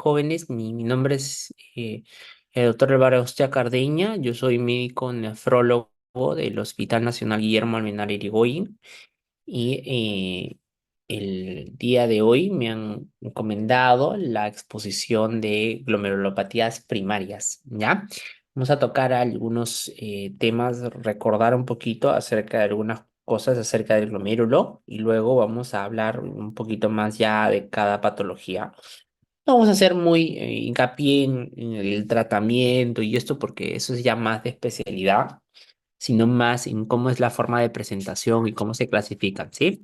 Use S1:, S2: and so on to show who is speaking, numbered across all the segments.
S1: jóvenes. Mi nombre es el doctor Álvaro Ostia Cardeña. Yo soy médico nefrólogo del Hospital Nacional Guillermo Almenara Irigoyen. Y el día de hoy me han encomendado la exposición de glomerulopatías primarias, ¿ya? Vamos a tocar algunos temas, recordar un poquito acerca de algunas cosas acerca del glomérulo y luego vamos a hablar un poquito más ya de cada patología. No vamos a hacer muy hincapié en el tratamiento y esto porque eso es ya más de especialidad, sino más en cómo es la forma de presentación y cómo se clasifican, ¿sí?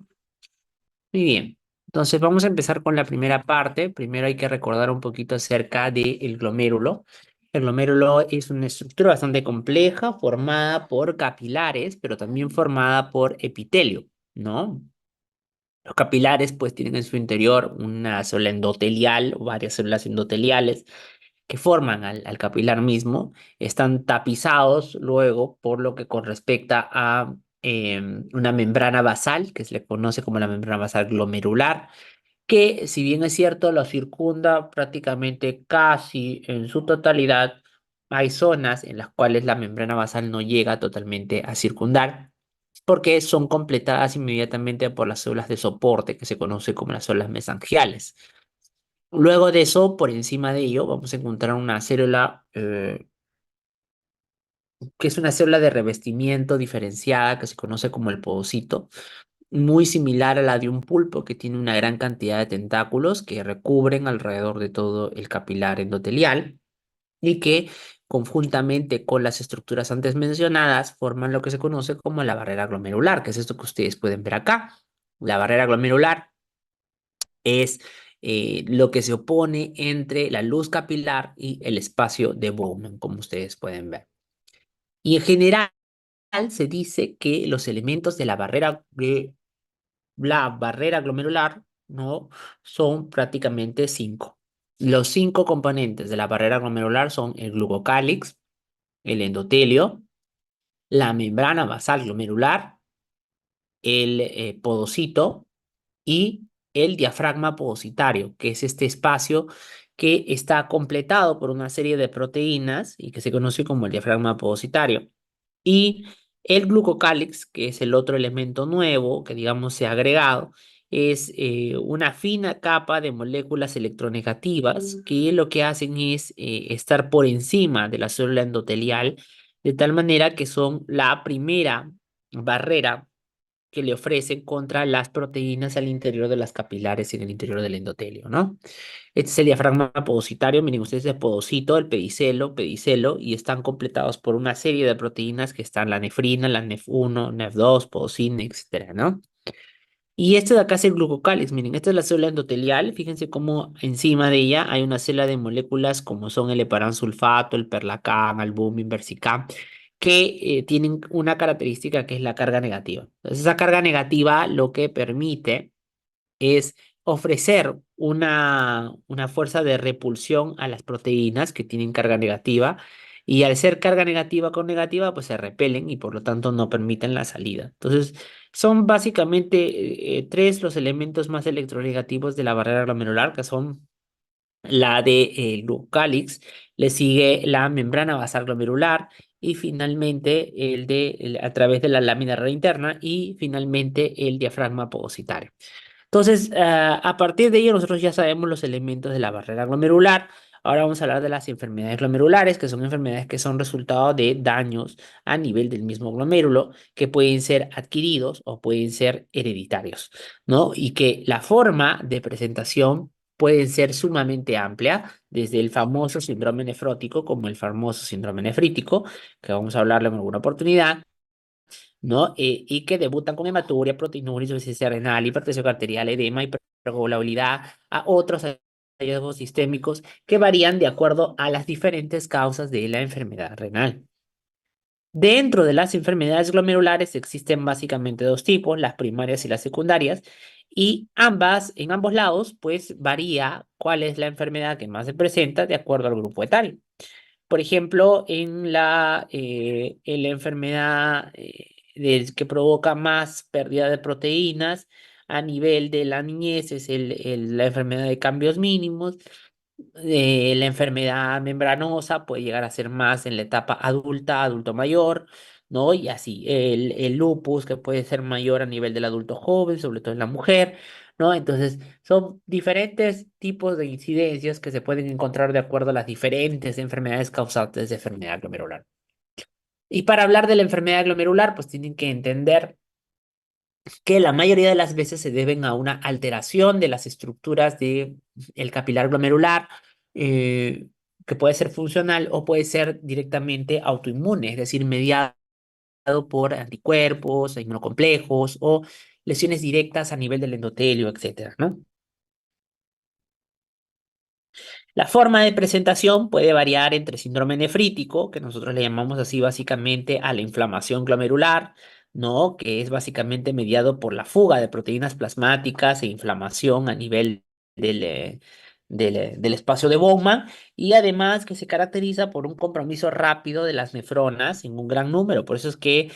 S1: Muy bien. Entonces vamos a empezar con la primera parte. Primero hay que recordar un poquito acerca del glomérulo. El glomérulo es una estructura bastante compleja formada por capilares, pero también formada por epitelio, ¿no? Los capilares pues tienen en su interior una célula endotelial o varias células endoteliales que forman al capilar mismo. Están tapizados luego por lo que con respecta a una membrana basal, que se le conoce como la membrana basal glomerular, que si bien es cierto, lo circunda prácticamente casi en su totalidad. Hay zonas en las cuales la membrana basal no llega totalmente a circundar, porque son completadas inmediatamente por las células de soporte, que se conoce como las células mesangiales. Luego de eso, por encima de ello, vamos a encontrar una célula que es una célula de revestimiento diferenciada, que se conoce como el podocito, muy similar a la de un pulpo, que tiene una gran cantidad de tentáculos que recubren alrededor de todo el capilar endotelial y que conjuntamente con las estructuras antes mencionadas forman lo que se conoce como la barrera glomerular, que es esto que ustedes pueden ver acá. La barrera glomerular es lo que se opone entre la luz capilar y el espacio de Bowman, como ustedes pueden ver. Y en general se dice que los elementos de la barrera glomerular, ¿no? Son prácticamente cinco. Los cinco componentes de la barrera glomerular son el glucocálix, el endotelio, la membrana basal glomerular, el podocito y el diafragma podocitario, que es este espacio que está completado por una serie de proteínas y que se conoce como el diafragma podocitario. Y el glucocálix, que es el otro elemento nuevo que digamos se ha agregado, es una fina capa de moléculas electronegativas que lo que hacen es estar por encima de la célula endotelial, de tal manera que son la primera barrera que le ofrecen contra las proteínas al interior de las capilares y en el interior del endotelio, ¿no? Este es el diafragma podocitario, miren ustedes el podocito, el pedicelo, y están completados por una serie de proteínas que están la nefrina, la nef1, nef2, podocina, etcétera, ¿no? Y este de acá es el glucocálix, miren, esta es la célula endotelial, fíjense cómo encima de ella hay una célula de moléculas como son el heparansulfato, el perlacán, albumin, versicam, que tienen una característica que es la carga negativa. Entonces, esa carga negativa lo que permite es ofrecer una fuerza de repulsión a las proteínas que tienen carga negativa, y al ser carga negativa con negativa, pues se repelen y por lo tanto no permiten la salida. Entonces, son básicamente tres los elementos más electronegativos de la barrera glomerular, que son la de el glucálix, le sigue la membrana basal glomerular y finalmente a través de la lámina red interna y finalmente el diafragma podocitario. Entonces, a partir de ello, nosotros ya sabemos los elementos de la barrera glomerular. Ahora vamos a hablar de las enfermedades glomerulares, que son enfermedades que son resultado de daños a nivel del mismo glomérulo, que pueden ser adquiridos o pueden ser hereditarios, ¿no? Y que la forma de presentación puede ser sumamente amplia, desde el famoso síndrome nefrótico como el famoso síndrome nefrítico, que vamos a hablarle en alguna oportunidad, ¿no? Y que debutan con hematuria, proteinuria, insuficiencia renal, hipertensión arterial, edema, hipercoagulabilidad, a otros hallazgos sistémicos que varían de acuerdo a las diferentes causas de la enfermedad renal. Dentro de las enfermedades glomerulares existen básicamente dos tipos, las primarias y las secundarias, y en ambos lados, pues varía cuál es la enfermedad que más se presenta de acuerdo al grupo etario. Por ejemplo, en la enfermedad que provoca más pérdida de proteínas a nivel de la niñez es la enfermedad de cambios mínimos. La enfermedad membranosa puede llegar a ser más en la etapa adulta, adulto mayor, ¿no? Y así, el lupus que puede ser mayor a nivel del adulto joven, sobre todo en la mujer, ¿no? Entonces, son diferentes tipos de incidencias que se pueden encontrar de acuerdo a las diferentes enfermedades causantes de enfermedad glomerular. Y para hablar de la enfermedad glomerular, pues tienen que entender que la mayoría de las veces se deben a una alteración de las estructuras del capilar glomerular, eh, que puede ser funcional o puede ser directamente autoinmune, es decir, mediado por anticuerpos, inmunocomplejos o lesiones directas a nivel del endotelio, etcétera, ¿no? La forma de presentación puede variar entre síndrome nefrítico, que nosotros le llamamos así básicamente a la inflamación glomerular, ¿no? Que es básicamente mediado por la fuga de proteínas plasmáticas e inflamación a nivel del espacio de Bowman, y además que se caracteriza por un compromiso rápido de las nefronas en un gran número. Por eso es que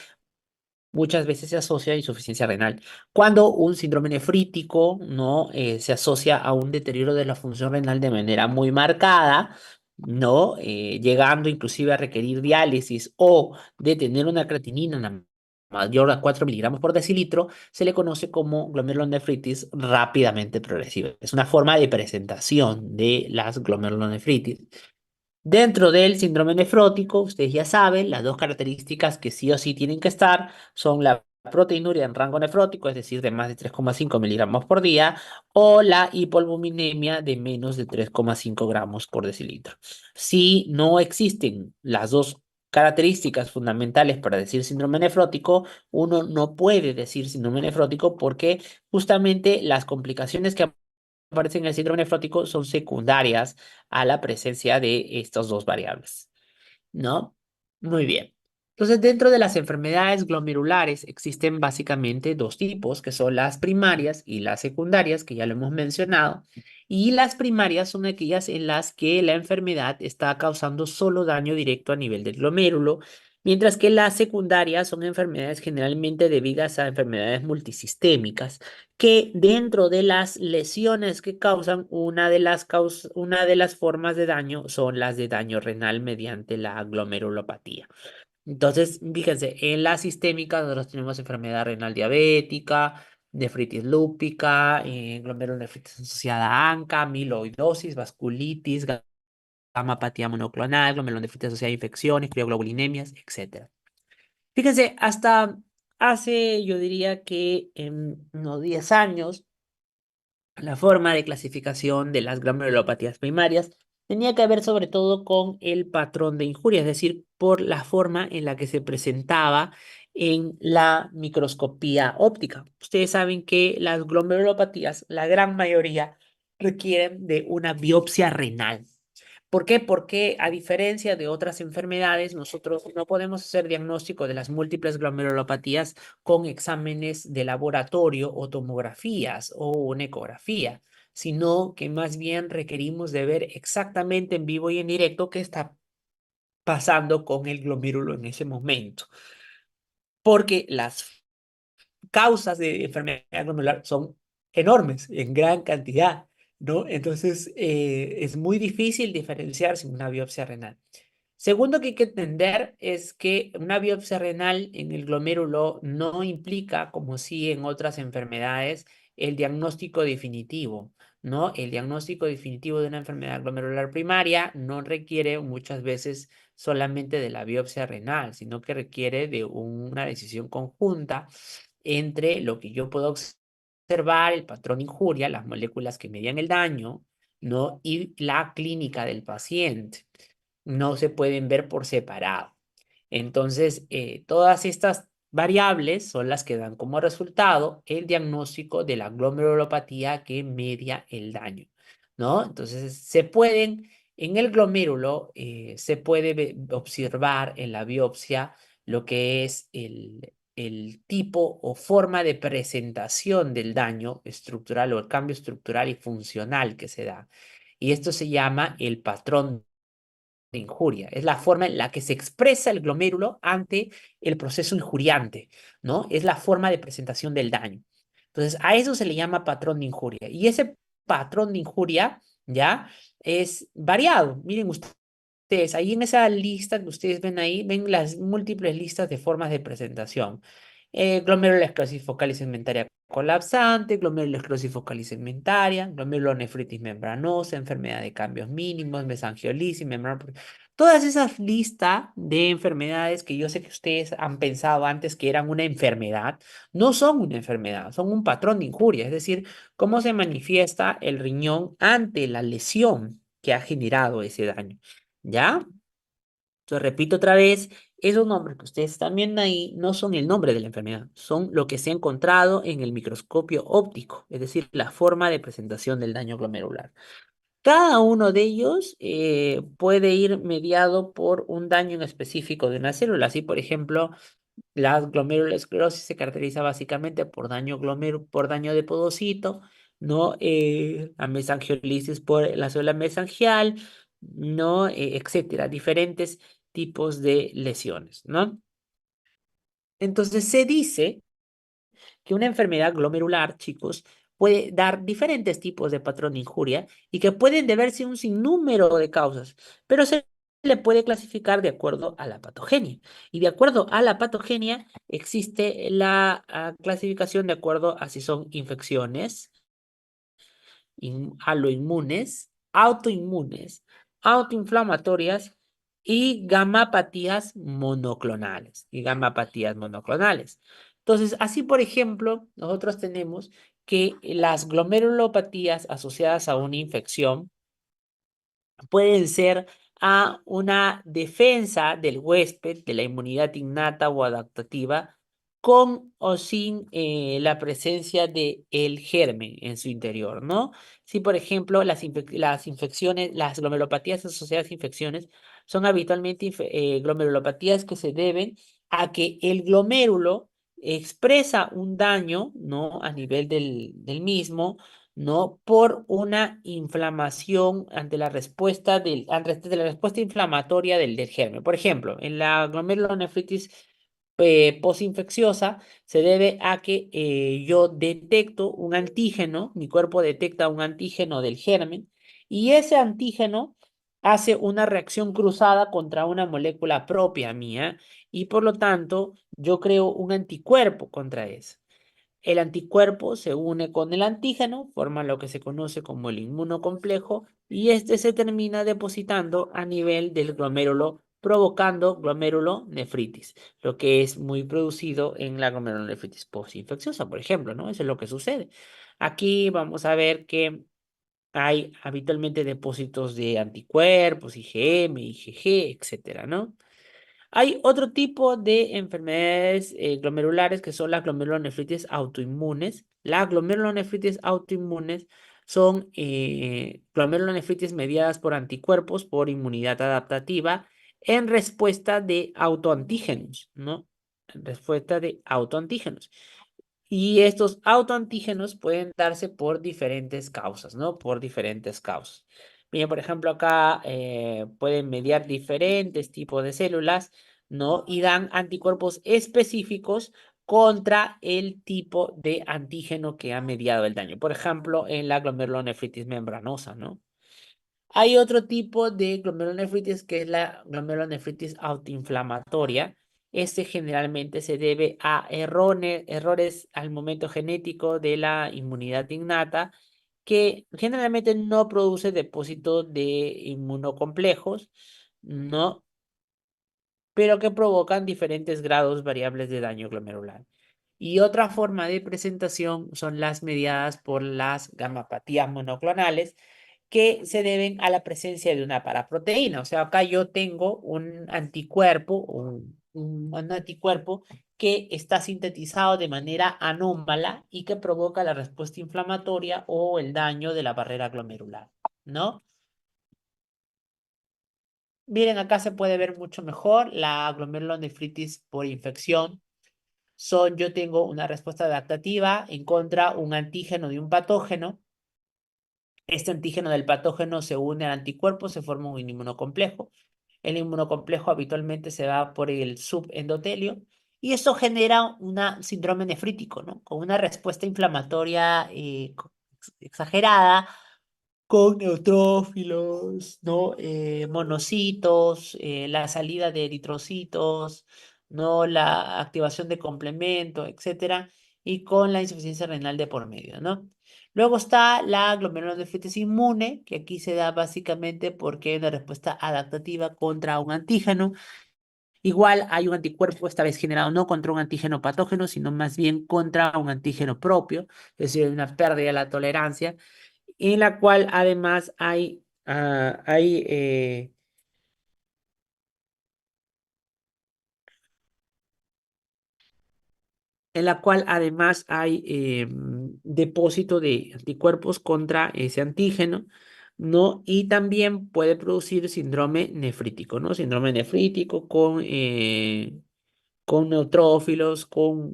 S1: muchas veces se asocia a insuficiencia renal. Cuando un síndrome nefrítico no se asocia a un deterioro de la función renal de manera muy marcada, no llegando inclusive a requerir diálisis o de tener una creatinina mayor a 4 miligramos por decilitro, se le conoce como glomerulonefritis rápidamente progresiva. Es una forma de presentación de las glomerulonefritis. Dentro del síndrome nefrótico, ustedes ya saben, las dos características que sí o sí tienen que estar son la proteinuria en rango nefrótico, es decir, de más de 3,5 miligramos por día, o la hipoalbuminemia de menos de 3,5 gramos por decilitro. Si no existen las dos características fundamentales para decir síndrome nefrótico, uno no puede decir síndrome nefrótico porque justamente las complicaciones que aparecen en el síndrome nefrótico son secundarias a la presencia de estas dos variables, ¿no? Muy bien. Entonces, dentro de las enfermedades glomerulares existen básicamente dos tipos, que son las primarias y las secundarias, que ya lo hemos mencionado. Y las primarias son aquellas en las que la enfermedad está causando solo daño directo a nivel del glomérulo, mientras que las secundarias son enfermedades generalmente debidas a enfermedades multisistémicas, que dentro de las lesiones que causan, una de las formas de daño son las de daño renal mediante la glomerulopatía. Entonces, fíjense, en la sistémica nosotros tenemos enfermedad renal diabética, nefritis lúpica, glomerulonefritis asociada a ANCA, amiloidosis, vasculitis, gamapatía monoclonal, glomerulonefritis asociada a infecciones, crioglobulinemias, etcétera. Fíjense, hasta hace, yo diría que en unos 10 años, la forma de clasificación de las granulopatías primarias tenía que ver sobre todo con el patrón de injuria, es decir, por la forma en la que se presentaba en la microscopía óptica. Ustedes saben que las glomerulopatías, la gran mayoría, requieren de una biopsia renal. ¿Por qué? Porque a diferencia de otras enfermedades, nosotros no podemos hacer diagnóstico de las múltiples glomerulopatías con exámenes de laboratorio o tomografías o una ecografía, sino que más bien requerimos de ver exactamente en vivo y en directo qué está pasando con el glomérulo en ese momento, porque las causas de enfermedad glomerular son enormes, en gran cantidad, ¿no? Entonces, es muy difícil diferenciar sin una biopsia renal. Segundo que hay que entender es que una biopsia renal en el glomérulo no implica, como sí en otras enfermedades, el diagnóstico definitivo, ¿no? El diagnóstico definitivo de una enfermedad glomerular primaria no requiere muchas veces solamente de la biopsia renal, sino que requiere de una decisión conjunta entre lo que yo puedo observar, el patrón de injuria, las moléculas que median el daño, ¿no? Y la clínica del paciente. No se pueden ver por separado. Entonces, todas estas variables son las que dan como resultado el diagnóstico de la glomerulopatía que media el daño, ¿no? Entonces, en el glomérulo, se puede observar en la biopsia lo que es el tipo o forma de presentación del daño estructural o el cambio estructural y funcional que se da. Y esto se llama el patrón de injuria. Es la forma en la que se expresa el glomérulo ante el proceso injuriante, ¿no? Es la forma de presentación del daño. Entonces, a eso se le llama patrón de injuria. Y ese patrón de injuria ¿ya? Es variado. Miren ustedes, ahí en esa lista que ustedes ven ahí, ven las múltiples listas de formas de presentación. Glomerulosclerosis focal y segmentaria colapsante, glomerulosclerosis focal y segmentaria, glomerulonefritis membranosa, enfermedad de cambios mínimos, mesangiolisis, membrana. Todas esas listas de enfermedades que yo sé que ustedes han pensado antes que eran una enfermedad, no son una enfermedad, son un patrón de injuria, es decir, cómo se manifiesta el riñón ante la lesión que ha generado ese daño. ¿Ya? Entonces, repito otra vez, esos nombres que ustedes están viendo ahí no son el nombre de la enfermedad, son lo que se ha encontrado en el microscopio óptico, es decir, la forma de presentación del daño glomerular. Cada uno de ellos puede ir mediado por un daño en específico de una célula. Así, por ejemplo, la glomerulosclerosis se caracteriza básicamente por daño de podocito, ¿no? La mesangiolisis por la célula mesangial, ¿no? Etcétera, diferentes tipos de lesiones, ¿no? Entonces se dice que una enfermedad glomerular, chicos, puede dar diferentes tipos de patrón de injuria y que pueden deberse a un sinnúmero de causas, pero se le puede clasificar de acuerdo a la patogenia. Y de acuerdo a la patogenia existe la clasificación de acuerdo a si son infecciones, aloinmunes, autoinmunes, autoinflamatorias y gamapatías monoclonales. Entonces, así por ejemplo, nosotros tenemos que las glomerulopatías asociadas a una infección pueden ser a una defensa del huésped de la inmunidad innata o adaptativa con o sin la presencia de el germen en su interior, ¿no? Si, por ejemplo, las infecciones, las glomerulopatías asociadas a infecciones son habitualmente glomerulopatías que se deben a que el glomérulo expresa un daño, ¿no? A nivel del mismo, ¿no? Por una inflamación ante la respuesta inflamatoria del germen. Por ejemplo, en la glomerulonefritis posinfecciosa se debe a que yo detecto un antígeno, mi cuerpo detecta un antígeno del germen y ese antígeno hace una reacción cruzada contra una molécula propia mía y por lo tanto yo creo un anticuerpo contra eso. El anticuerpo se une con el antígeno, forma lo que se conoce como el inmunocomplejo y este se termina depositando a nivel del glomérulo, provocando glomerulonefritis, lo que es muy producido en la glomerulonefritis postinfecciosa, por ejemplo, ¿no? Eso es lo que sucede. Aquí vamos a ver que hay habitualmente depósitos de anticuerpos, IgM, IgG, etcétera, ¿no? Hay otro tipo de enfermedades glomerulares que son las glomerulonefritis autoinmunes. Las glomerulonefritis autoinmunes son glomerulonefritis mediadas por anticuerpos por inmunidad adaptativa en respuesta de autoantígenos, ¿no? En respuesta de autoantígenos. Y estos autoantígenos pueden darse por diferentes causas, ¿no? Por diferentes causas. Bien, por ejemplo, acá pueden mediar diferentes tipos de células, ¿no? Y dan anticuerpos específicos contra el tipo de antígeno que ha mediado el daño. Por ejemplo, en la glomerulonefritis membranosa, ¿no? Hay otro tipo de glomerulonefritis que es la glomerulonefritis autoinflamatoria. Este generalmente se debe a errores al momento genético de la inmunidad innata que generalmente no produce depósito de inmunocomplejos, ¿no? Pero que provocan diferentes grados variables de daño glomerular. Y otra forma de presentación son las mediadas por las gamapatías monoclonales, que se deben a la presencia de una paraproteína. O sea, acá yo tengo un anticuerpo, un anticuerpo que está sintetizado de manera anómala y que provoca la respuesta inflamatoria o el daño de la barrera glomerular, ¿no? Miren, acá se puede ver mucho mejor la glomerulonefritis por infección. Yo tengo una respuesta adaptativa en contra un antígeno de un patógeno. Este antígeno del patógeno se une al anticuerpo, se forma un inmunocomplejo. El inmunocomplejo habitualmente se va por el subendotelio y eso genera un síndrome nefrítico, ¿no? Con una respuesta inflamatoria exagerada con neutrófilos, ¿no? Monocitos, la salida de eritrocitos, ¿no? La activación de complemento, etcétera, y con la insuficiencia renal de por medio, ¿no? Luego está la glomerulonefritis inmune, que aquí se da básicamente porque hay una respuesta adaptativa contra un antígeno. Igual hay un anticuerpo, esta vez generado no contra un antígeno patógeno, sino más bien contra un antígeno propio, es decir, hay una pérdida de la tolerancia en la cual además hay depósito de anticuerpos contra ese antígeno, ¿no? Y también puede producir síndrome nefrítico, ¿no? Síndrome nefrítico con neutrófilos, con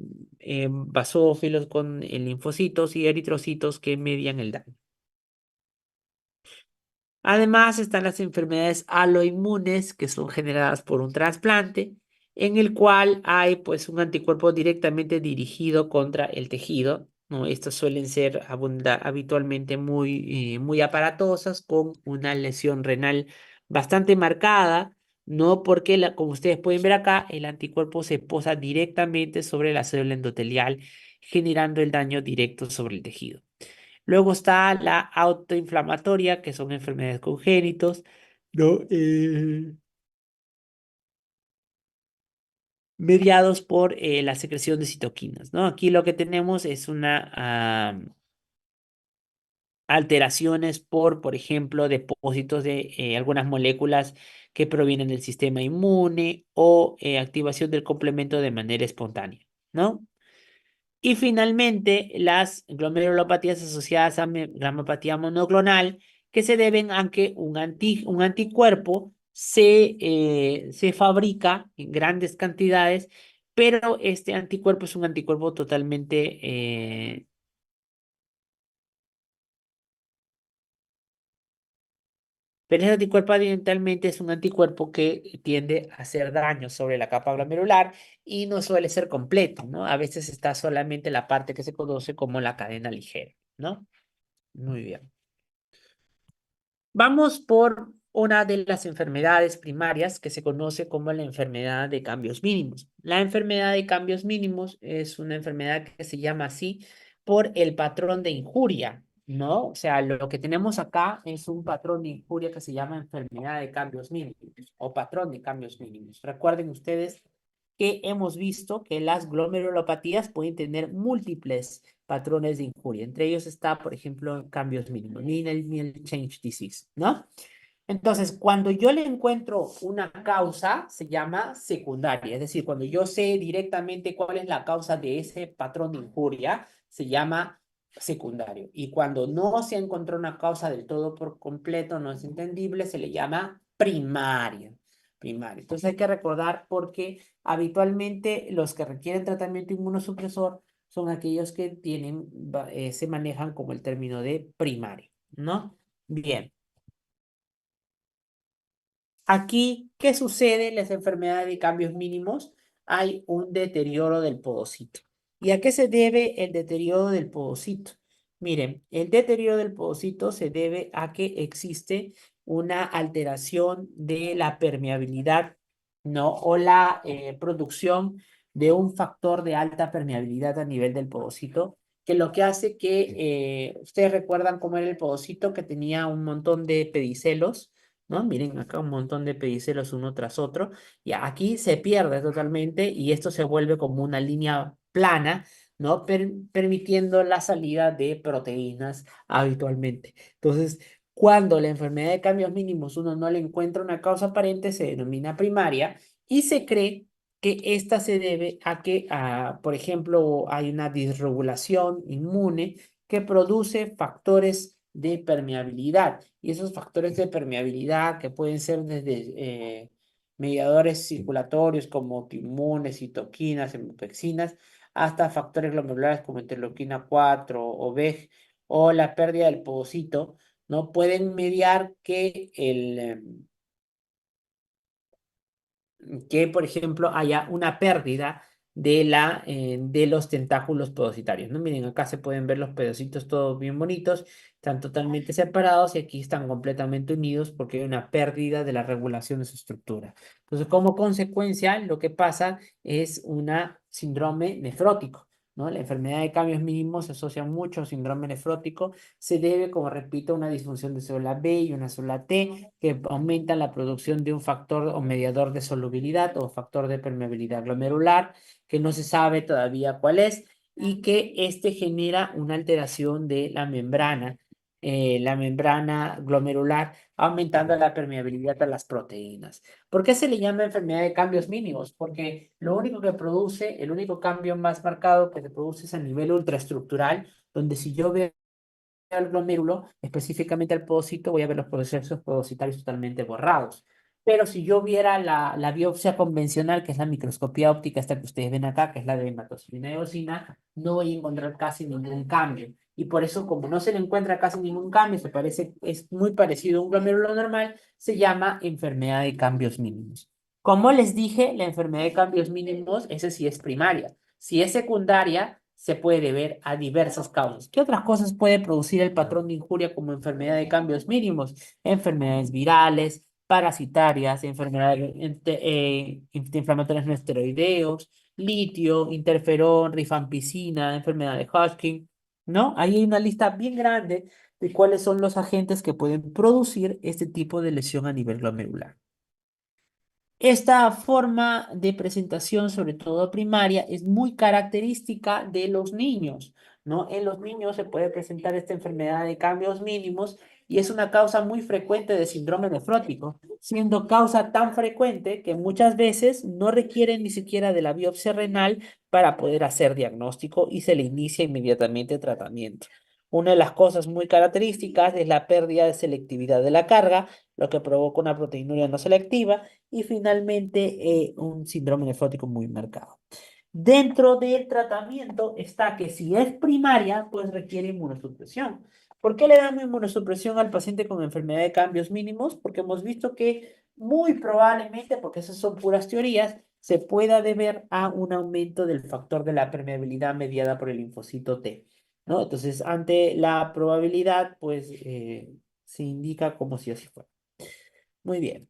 S1: basófilos, con linfocitos y eritrocitos que median el daño. Además están las enfermedades aloinmunes que son generadas por un trasplante, en el cual hay pues un anticuerpo directamente dirigido contra el tejido, ¿no? Estos suelen ser habitualmente muy aparatosas, con una lesión renal bastante marcada, ¿no? Porque como ustedes pueden ver acá, el anticuerpo se posa directamente sobre la célula endotelial, generando el daño directo sobre el tejido. Luego está la autoinflamatoria, que son enfermedades congénitos, ¿no? Mediados por la secreción de citoquinas, ¿no? Aquí lo que tenemos es una alteraciones por ejemplo, depósitos de algunas moléculas que provienen del sistema inmune o activación del complemento de manera espontánea, ¿no? Y finalmente, las glomerulopatías asociadas a gamapatía monoclonal, que se deben a que un anticuerpo se fabrica en grandes cantidades, pero este anticuerpo es un anticuerpo totalmente pero ese anticuerpo ambientalmente es un anticuerpo que tiende a hacer daño sobre la capa glomerular y no suele ser completo, ¿no? A veces está solamente la parte que se conoce como la cadena ligera, ¿no? Muy bien. Vamos por una de las enfermedades primarias que se conoce como la enfermedad de cambios mínimos. La enfermedad de cambios mínimos es una enfermedad que se llama así por el patrón de injuria, ¿no? O sea, lo que tenemos acá es un patrón de injuria que se llama enfermedad de cambios mínimos o patrón de cambios mínimos. Recuerden ustedes que hemos visto que las glomerulopatías pueden tener múltiples patrones de injuria. Entre ellos está, por ejemplo, cambios mínimos, minimal change disease, ¿no? Entonces, cuando yo le encuentro una causa, se llama secundaria. Es decir, cuando yo sé directamente cuál es la causa de ese patrón de injuria, se llama secundario. Y cuando no se encontró una causa del todo por completo, no es entendible, se le llama primaria. Primaria. Entonces hay que recordar porque habitualmente los que requieren tratamiento inmunosupresor son aquellos que se manejan como el término de primario, ¿no? Bien. Aquí, ¿qué sucede en las enfermedades de cambios mínimos? Hay un deterioro del podocito. ¿Y a qué se debe el deterioro del podocito? Miren, el deterioro del podocito se debe a que existe una alteración de la permeabilidad, ¿no? O la producción de un factor de alta permeabilidad a nivel del podocito, que lo que hace que, ustedes recuerdan cómo era el podocito, que tenía un montón de pedicelos, ¿no? Miren acá un montón de pedicelos uno tras otro, y aquí se pierde totalmente y esto se vuelve como una línea plana, ¿no? Permitiendo la salida de proteínas habitualmente. Entonces, cuando la enfermedad de cambios mínimos uno no le encuentra una causa aparente, se denomina primaria y se cree que esta se debe a que, por ejemplo, hay una disregulación inmune que produce factores de permeabilidad. Y esos factores de permeabilidad que pueden ser desde mediadores circulatorios como autoinmunes, citoquinas, hematoxinas, hasta factores glomerulares como interleuquina 4 o VEG o la pérdida del podocito, ¿no? Pueden mediar que, por ejemplo, haya una pérdida de los tentáculos podocitarios, ¿no? Miren, acá se pueden ver los pedacitos todos bien bonitos, están totalmente separados y aquí están completamente unidos porque hay una pérdida de la regulación de su estructura. Entonces, como consecuencia, lo que pasa es una síndrome nefrótico, ¿no? La enfermedad de cambios mínimos se asocia mucho al síndrome nefrótico, se debe, como repito, a una disfunción de célula B y una célula T que aumentan la producción de un factor o mediador de solubilidad o factor de permeabilidad glomerular que no se sabe todavía cuál es y que este genera una alteración de la membrana glomerular, aumentando la permeabilidad a las proteínas. ¿Por qué se le llama enfermedad de cambios mínimos? Porque lo único que produce, el único cambio más marcado que se produce es a nivel ultraestructural, donde si yo veo al glomérulo, específicamente al podocito, voy a ver los procesos podocitarios totalmente borrados. Pero si yo viera la biopsia convencional, que es la microscopía óptica, esta que ustedes ven acá, que es la de hematocilina y eosina, no voy a encontrar casi ningún cambio. Y por eso, como no se le encuentra casi ningún cambio, se parece, es muy parecido a un glomérulo normal, se llama enfermedad de cambios mínimos. Como les dije, la enfermedad de cambios mínimos, esa sí es primaria. Si es secundaria, se puede deber a diversas causas. ¿Qué otras cosas puede producir el patrón de injuria como enfermedad de cambios mínimos? Enfermedades virales, parasitarias, enfermedades inflamatorias no esteroideos, litio, interferón, rifampicina, enfermedad de Hodgkin, ¿no? Ahí hay una lista bien grande de cuáles son los agentes que pueden producir este tipo de lesión a nivel glomerular. Esta forma de presentación, sobre todo primaria, es muy característica de los niños, ¿no? En los niños se puede presentar esta enfermedad de cambios mínimos y es una causa muy frecuente de síndrome nefrótico, siendo causa tan frecuente que muchas veces no requiere ni siquiera de la biopsia renal para poder hacer diagnóstico y se le inicia inmediatamente tratamiento. Una de las cosas muy características es la pérdida de selectividad de la carga, lo que provoca una proteinuria no selectiva y finalmente un síndrome nefrótico muy marcado. Dentro del tratamiento está que si es primaria, pues requiere inmunosupresión. ¿Por qué le damos inmunosupresión al paciente con enfermedad de cambios mínimos? Porque hemos visto que muy probablemente, porque esas son puras teorías, se pueda deber a un aumento del factor de la permeabilidad mediada por el linfocito T, ¿no? Entonces, ante la probabilidad, pues se indica como si así fuera. Muy bien.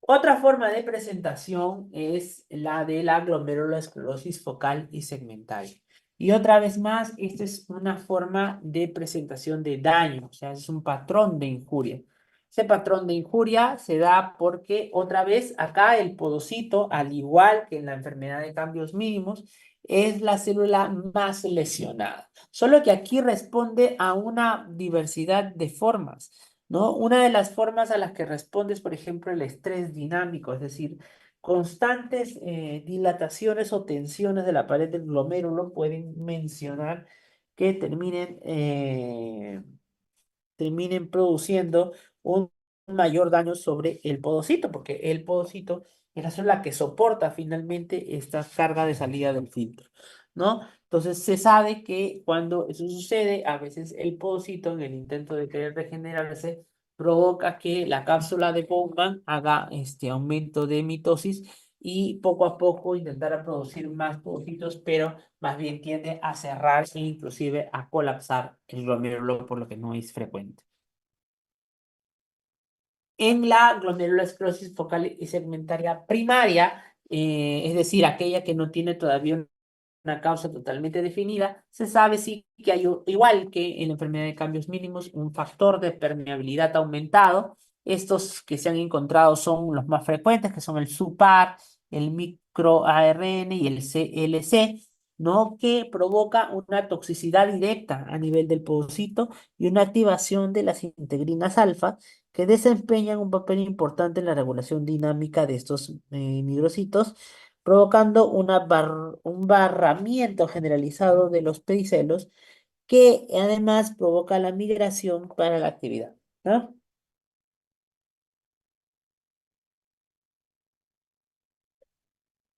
S1: Otra forma de presentación es la de la glomerulosclerosis focal y segmentaria. Y otra vez más, esta es una forma de presentación de daño, o sea, es un patrón de injuria. Ese patrón de injuria se da porque otra vez acá el podocito, al igual que en la enfermedad de cambios mínimos, es la célula más lesionada. Solo que aquí responde a una diversidad de formas. ¿No? Una de las formas a las que responde es, por ejemplo, el estrés dinámico, es decir, constantes dilataciones o tensiones de la pared del glomérulo pueden mencionar que terminen produciendo un mayor daño sobre el podocito, porque el podocito es la célula que soporta finalmente esta carga de salida del filtro, ¿no? Entonces se sabe que cuando eso sucede, a veces el podocito en el intento de querer regenerarse provoca que la cápsula de Bowman haga este aumento de mitosis y poco a poco intentar producir más podocitos, pero más bien tiende a cerrar e inclusive a colapsar el glomérulo, por lo que no es frecuente. En la glomerulosclerosis focal y segmentaria primaria, es decir, aquella que no tiene todavía una causa totalmente definida, se sabe sí que hay, igual que en la enfermedad de cambios mínimos, un factor de permeabilidad aumentado. Estos que se han encontrado son los más frecuentes, que son el SUPAR, el microARN y el CLC, ¿no? Que provoca una toxicidad directa a nivel del podocito y una activación de las integrinas alfa que desempeñan un papel importante en la regulación dinámica de estos migrocitos provocando un barramiento generalizado de los pedicelos que además provoca la migración para la actividad, ¿no?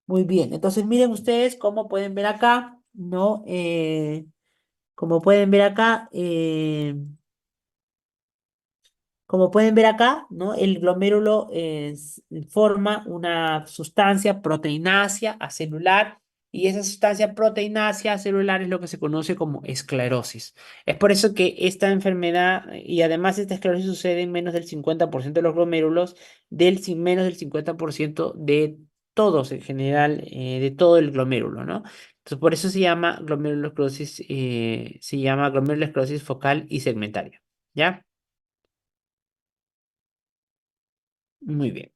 S1: Muy bien, entonces miren ustedes cómo pueden ver acá, ¿no? Como pueden ver acá, Como pueden ver acá, ¿no? El glomérulo forma una sustancia proteinácea acelular y esa sustancia proteinácea celular es lo que se conoce como esclerosis. Es por eso que esta enfermedad y además esta esclerosis sucede en menos del 50% de los glomérulos, menos del 50% de todos en general, de todo el glomérulo, ¿no? Entonces por eso se llama glomerulosclerosis focal y segmentaria, ¿ya? Muy bien.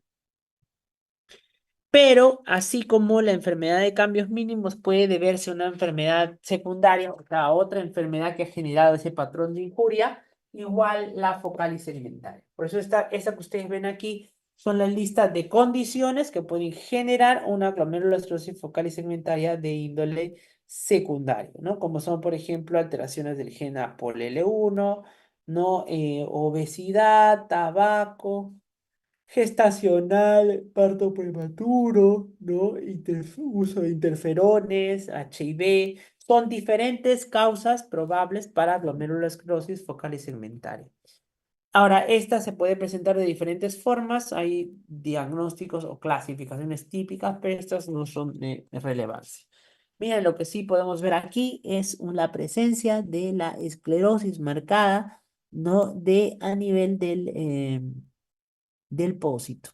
S1: Pero así como la enfermedad de cambios mínimos puede deberse a una enfermedad secundaria, o sea, a otra enfermedad que ha generado ese patrón de injuria, igual la focal y segmentaria. Por eso esta que ustedes ven aquí son las listas de condiciones que pueden generar una glomerulosclerosis focal y segmentaria de índole secundario, ¿no? Como son, por ejemplo, alteraciones del gen APOL1, ¿no? Obesidad, tabaco, gestacional, parto prematuro, ¿no? Uso de interferones, HIV, son diferentes causas probables para glomerulosclerosis focal y segmentaria. Ahora, esta se puede presentar de diferentes formas, hay diagnósticos o clasificaciones típicas, pero estas no son de relevancia. Miren, lo que sí podemos ver aquí es la presencia de la esclerosis marcada, ¿no? A nivel del pósito.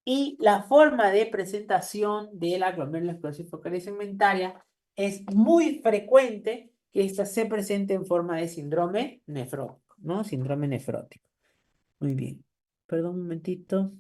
S1: Y la forma de presentación de la glomerulosclerosis focal y segmentaria es muy frecuente que esta se presente en forma de síndrome nefrótico, ¿no? Síndrome nefrótico. Muy bien. Perdón un momentito.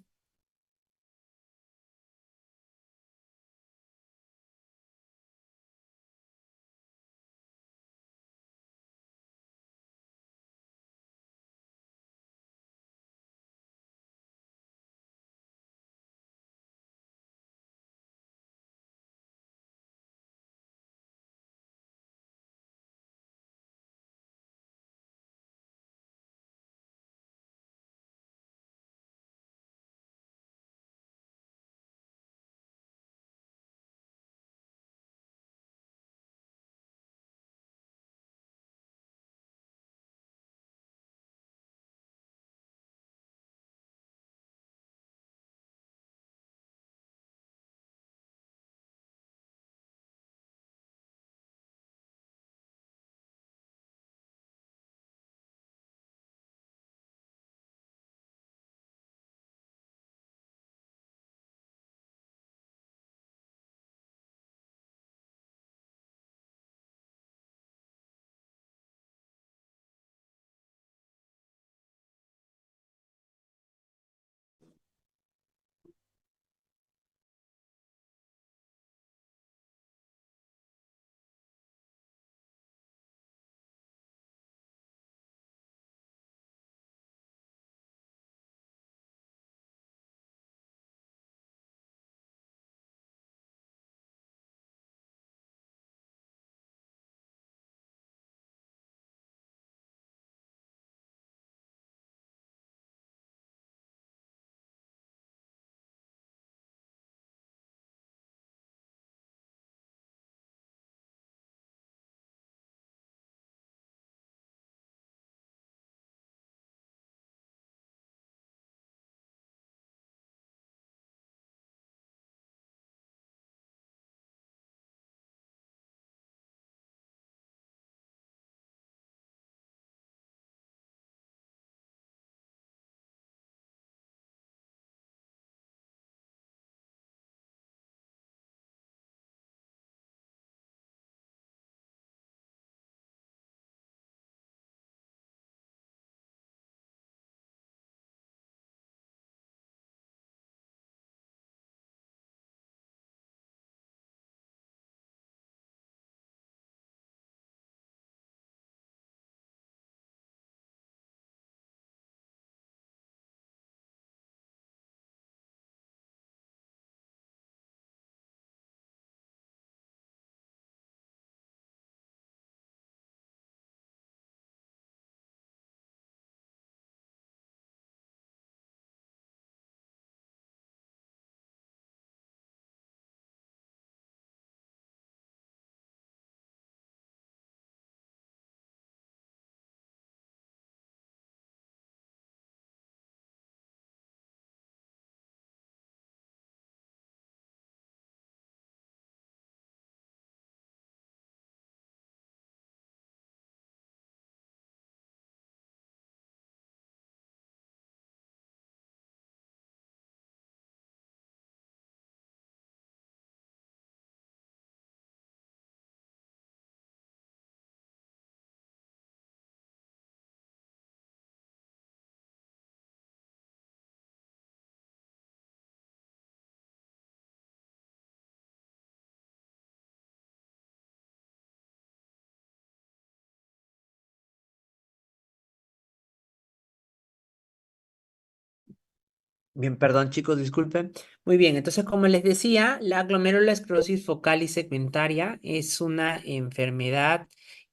S1: Bien, perdón chicos, disculpen. Muy bien, entonces como les decía, la glomerulosclerosis focal y segmentaria es una enfermedad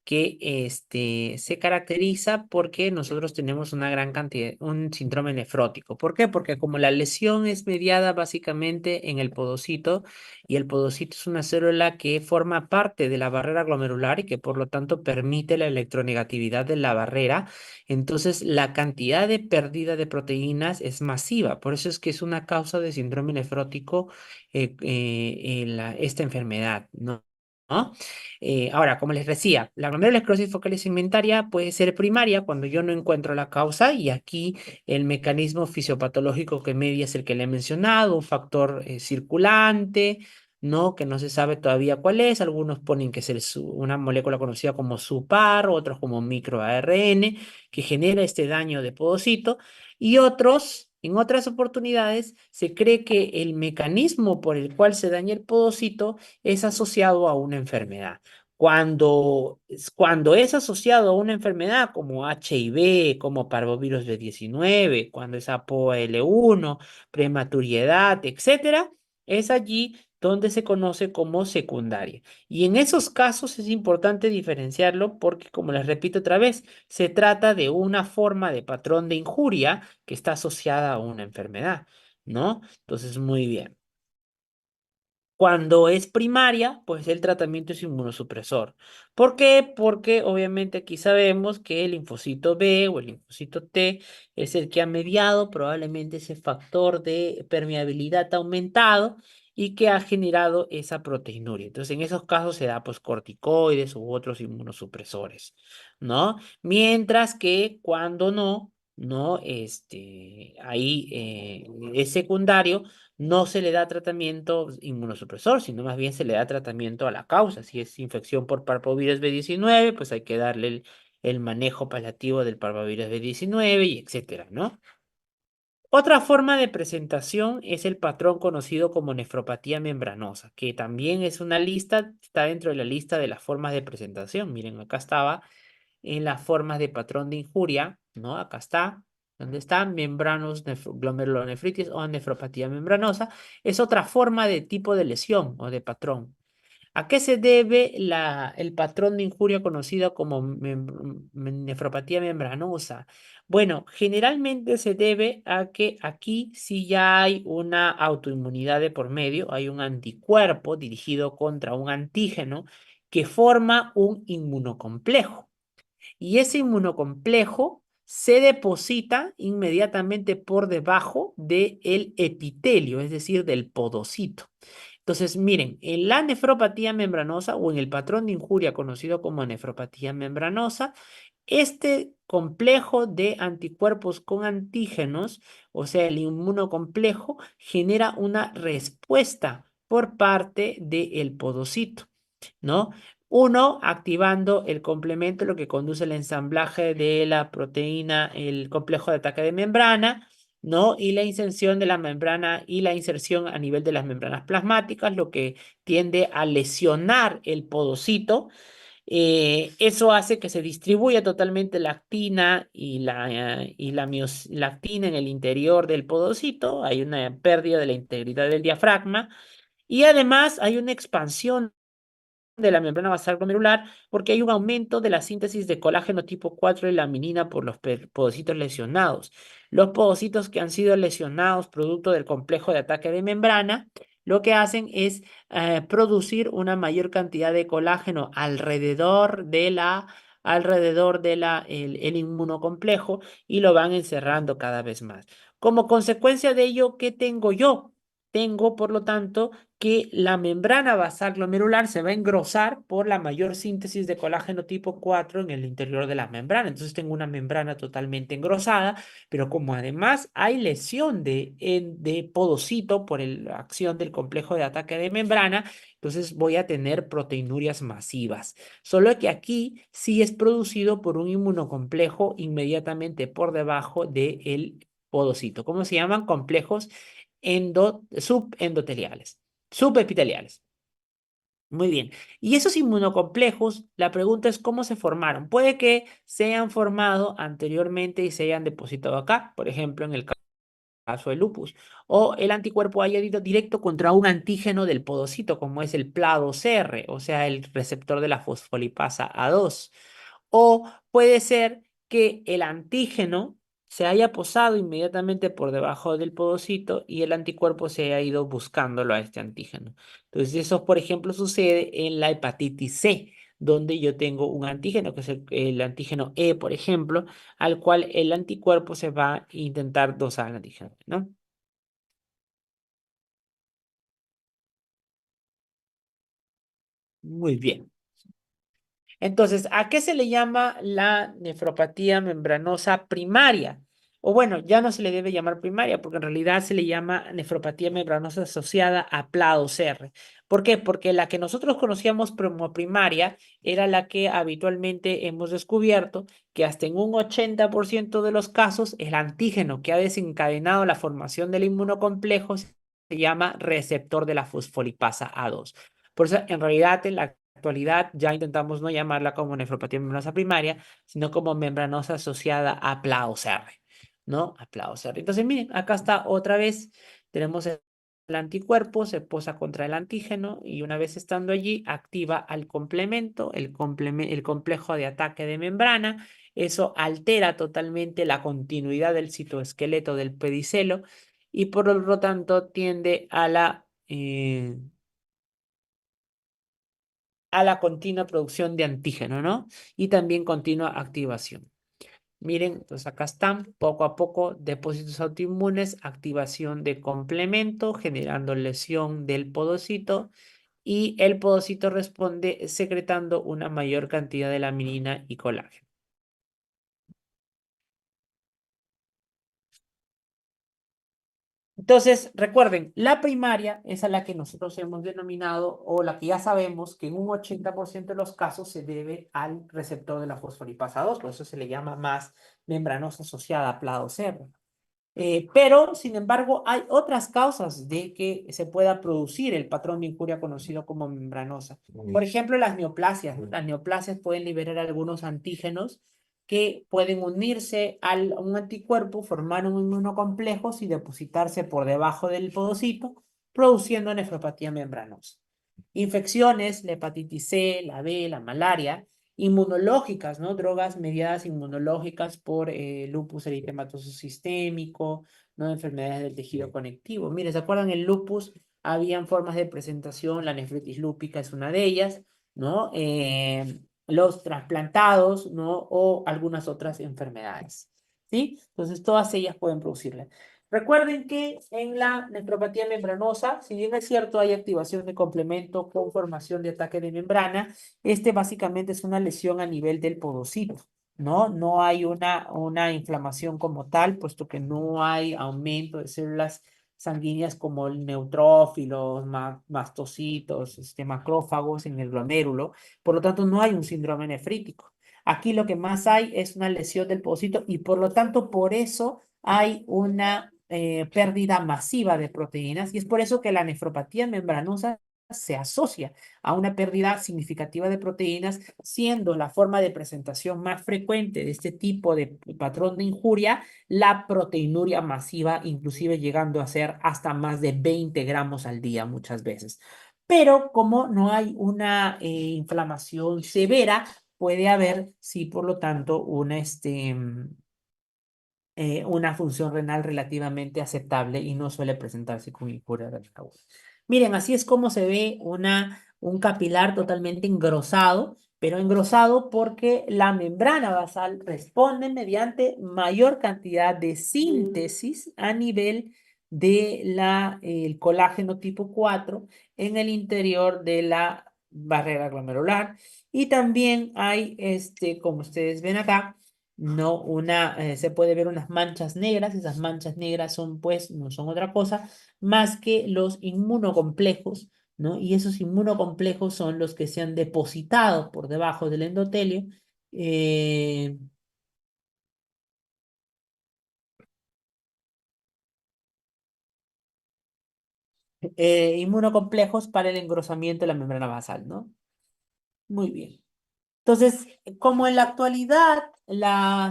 S1: que se caracteriza porque nosotros tenemos una gran cantidad, un síndrome nefrótico. ¿Por qué? Porque como la lesión es mediada básicamente en el podocito y el podocito es una célula que forma parte de la barrera glomerular y que por lo tanto permite la electronegatividad de la barrera, entonces, la cantidad de pérdida de proteínas es masiva. Por eso es que es una causa de síndrome nefrótico esta enfermedad, ¿no? ¿No? Ahora, como les decía, la glomerulosclerosis focal y segmentaria puede ser primaria cuando yo no encuentro la causa y aquí el mecanismo fisiopatológico que media es el que le he mencionado, un factor circulante, ¿no? Que no se sabe todavía cuál es. Algunos ponen que es una molécula conocida como SUPAR, otros como microARN que genera este daño de podocito y otros, en otras oportunidades, se cree que el mecanismo por el cual se daña el podocito es asociado a una enfermedad. Cuando es asociado a una enfermedad como HIV, como parvovirus B19, cuando es APOL1, prematuridad, etcétera, es allí donde se conoce como secundaria. Y en esos casos es importante diferenciarlo porque, como les repito otra vez, se trata de una forma de patrón de injuria que está asociada a una enfermedad, ¿no? Entonces, muy bien. Cuando es primaria, pues el tratamiento es inmunosupresor. ¿Por qué? Porque obviamente aquí sabemos que el linfocito B o el linfocito T es el que ha mediado probablemente ese factor de permeabilidad aumentado y que ha generado esa proteinuria. Entonces, en esos casos se da pues corticoides u otros inmunosupresores, ¿no? Mientras que cuando no, ahí es secundario, no se le da tratamiento inmunosupresor, sino más bien se le da tratamiento a la causa. Si es infección por parvovirus B19, pues hay que darle el manejo paliativo del parvovirus B19 y etcétera, ¿no? Otra forma de presentación es el patrón conocido como nefropatía membranosa, que también es una lista, está dentro de la lista de las formas de presentación. Miren, acá estaba en las formas de patrón de injuria, ¿no? Acá está, donde están membranos, glomerulonefritis o nefropatía membranosa. Es otra forma de tipo de lesión o de patrón. ¿A qué se debe el patrón de injuria conocido como nefropatía membranosa? Bueno, generalmente se debe a que aquí sí ya hay una autoinmunidad de por medio, hay un anticuerpo dirigido contra un antígeno que forma un inmunocomplejo. Y ese inmunocomplejo se deposita inmediatamente por debajo del epitelio, es decir, del podocito. Entonces, miren, en la nefropatía membranosa o en el patrón de injuria conocido como nefropatía membranosa, este complejo de anticuerpos con antígenos, o sea, el inmunocomplejo, genera una respuesta por parte del podocito, ¿no? Uno, activando el complemento, lo que conduce al ensamblaje de la proteína, el complejo de ataque de membrana, ¿no? Y la inserción de la membrana y la inserción a nivel de las membranas plasmáticas, lo que tiende a lesionar el podocito. Eso hace que se distribuya totalmente la actina y la lactina en el interior del podocito. Hay una pérdida de la integridad del diafragma y además hay una expansión de la membrana basal glomerular porque hay un aumento de la síntesis de colágeno tipo 4 y laminina por los podocitos lesionados. Los podocitos que han sido lesionados producto del complejo de ataque de membrana, lo que hacen es producir una mayor cantidad de colágeno el inmunocomplejo y lo van encerrando cada vez más. Como consecuencia de ello, ¿qué tengo yo? Tengo, por lo tanto, que la membrana basal glomerular se va a engrosar por la mayor síntesis de colágeno tipo 4 en el interior de la membrana. Entonces tengo una membrana totalmente engrosada, pero como además hay lesión de podocito por la acción del complejo de ataque de membrana, entonces voy a tener proteinurias masivas. Solo que aquí sí es producido por un inmunocomplejo inmediatamente por debajo del podocito. ¿Cómo se llaman? Complejos subendoteliales, subepiteliales. Muy bien. Y esos inmunocomplejos, la pregunta es cómo se formaron. Puede que se hayan formado anteriormente y se hayan depositado acá, por ejemplo, en el caso del lupus, o el anticuerpo haya ido directo contra un antígeno del podocito, como es el PLA2R, o sea, el receptor de la fosfolipasa A2. O puede ser que el antígeno se haya posado inmediatamente por debajo del podocito y el anticuerpo se haya ido buscándolo a este antígeno. Entonces, eso, por ejemplo, sucede en la hepatitis C, donde yo tengo un antígeno, que es el antígeno E, por ejemplo, al cual el anticuerpo se va a intentar dosar al antígeno, ¿no? Muy bien. Entonces, ¿a qué se le llama la nefropatía membranosa primaria? O bueno, ya no se le debe llamar primaria, porque en realidad se le llama nefropatía membranosa asociada a PLA2R. ¿Por qué? Porque la que nosotros conocíamos como primaria era la que habitualmente hemos descubierto que hasta en un 80% de los casos el antígeno que ha desencadenado la formación del inmunocomplejo se llama receptor de la fosfolipasa A2. Por eso, en realidad, en la actualidad ya intentamos no llamarla como nefropatía membranosa primaria, sino como membranosa asociada a PLA-OCR, ¿no? A PLA-OCR. Entonces, miren, acá está otra vez, tenemos el anticuerpo, se posa contra el antígeno y una vez estando allí, activa al complemento, el complejo de ataque de membrana. Eso altera totalmente la continuidad del citoesqueleto del pedicelo y por lo tanto tiende a la continua producción de antígeno, ¿no? Y también continua activación. Miren, entonces acá están, poco a poco, depósitos autoinmunes, activación de complemento, generando lesión del podocito, y el podocito responde secretando una mayor cantidad de laminina y colágeno. Entonces, recuerden, la primaria es a la que nosotros hemos denominado o la que ya sabemos que en un 80% de los casos se debe al receptor de la fosfolipasa 2, por eso se le llama más membranosa asociada a PLA2R. Pero, sin embargo, hay otras causas de que se pueda producir el patrón de injuria conocido como membranosa. Por ejemplo, las neoplasias. Las neoplasias pueden liberar algunos antígenos que pueden unirse a un anticuerpo, formar un inmunocomplejo y depositarse por debajo del podocito, produciendo nefropatía membranosa. Infecciones, la hepatitis C, la B, la malaria, inmunológicas, ¿no? Drogas mediadas inmunológicas por lupus eritematoso sistémico, ¿no? Enfermedades del tejido conectivo. Mire, ¿se acuerdan el lupus? Habían formas de presentación, la nefritis lúpica es una de ellas, ¿no? Los trasplantados, ¿no? O algunas otras enfermedades, ¿sí? Entonces, todas ellas pueden producirla. Recuerden que en la nefropatía membranosa, si bien es cierto, hay activación de complemento con formación de ataque de membrana, este básicamente es una lesión a nivel del podocito, ¿no? No hay una inflamación como tal, puesto que no hay aumento de células sanguíneas como el neutrófilos, mastocitos, macrófagos en el glomérulo. Por lo tanto, no hay un síndrome nefrítico. Aquí lo que más hay es una lesión del podocito y por lo tanto, por eso hay una pérdida masiva de proteínas y es por eso que la nefropatía membranosa se asocia a una pérdida significativa de proteínas, siendo la forma de presentación más frecuente de este tipo de patrón de injuria la proteinuria masiva, inclusive llegando a ser hasta más de 20 gramos al día muchas veces. Pero como no hay una inflamación severa, puede haber, sí, por lo tanto, una función renal relativamente aceptable y no suele presentarse con injuria renal aguda. Miren, así es como se ve un capilar totalmente engrosado, pero engrosado porque la membrana basal responde mediante mayor cantidad de síntesis a nivel el colágeno tipo 4 en el interior de la barrera glomerular. Y también hay, como ustedes ven acá, no se puede ver unas manchas negras. Esas manchas negras son, pues, no son otra cosa más que los inmunocomplejos, ¿no? Y esos inmunocomplejos son los que se han depositado por debajo del endotelio, eh, inmunocomplejos para el engrosamiento de la membrana basal, ¿no? Muy bien. Entonces, como en la actualidad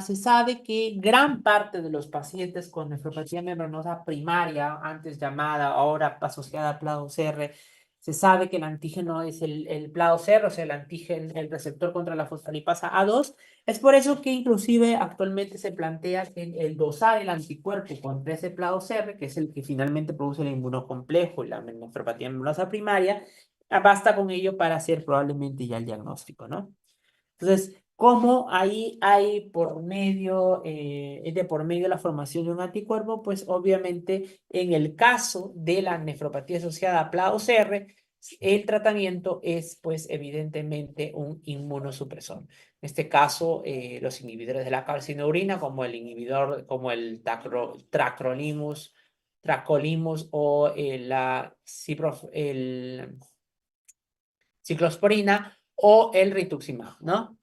S1: se sabe que gran parte de los pacientes con nefropatía membranosa primaria, antes llamada, ahora asociada a PLA2R, se sabe que el antígeno es el PLA2R, o sea, el antígeno, el receptor contra la fosfolipasa A2. Es por eso que inclusive actualmente se plantea que el dosar el anticuerpo contra ese PLA2R, que es el que finalmente produce el inmunocomplejo y la nefropatía membranosa primaria, basta con ello para hacer probablemente ya el diagnóstico, ¿no? Entonces, ¿cómo ahí hay por medio, de por medio la formación de un anticuerpo? Pues obviamente en el caso de la nefropatía asociada a PLA2R, el tratamiento es pues evidentemente un inmunosupresor. En este caso, los inhibidores de la calcineurin, como el inhibidor, como el tracolimus o el ciclosporina o el rituximab, ¿no?